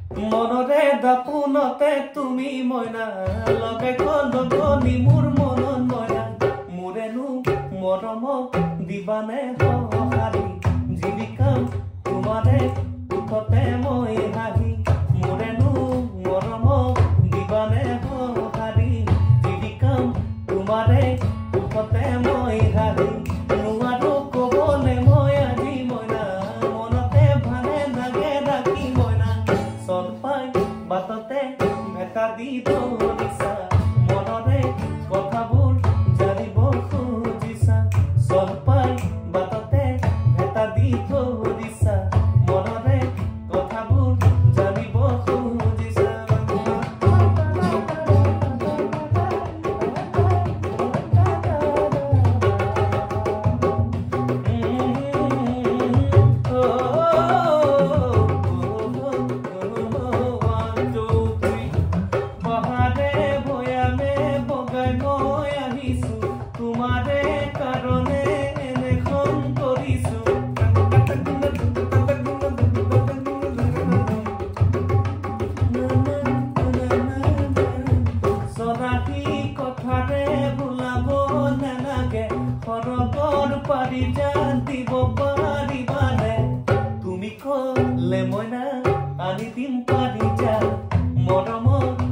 মনৰে দাপোনতে তুমি মইনা লগে গনি মোৰ মনত মইনা মোৰেনো মৰমক দিবানে সঁহাৰি জীৱিকা তোমাৰে উঠতে মই হাঁহি মোৰেনো মৰমক দিবানে সঁহাৰি জীৱিকা তোমাৰে উঠতে মই হাঁহি নোৱাৰো ক'বলে মই আজি মইনা মনতে ভানে নাগে ৰাখি মইনা চল পাই বাটতে ভেটা দি ধৰিছা মনৰে কথাবোৰ জানিব খুজিছা চল পাই বাটতে ভেটা দি ধৰিছা মনৰে কথাবোৰ জানিব খুজিছা তোমাৰে কাৰণে এনেখন কৰিছো চৰাঠি কথাৰে ভুলাব নালাগে সৰগৰ পাৰি জান দিব পাৰিবানে তুমি ক'লে মইনা আনি দিম পাৰি যা মৰমত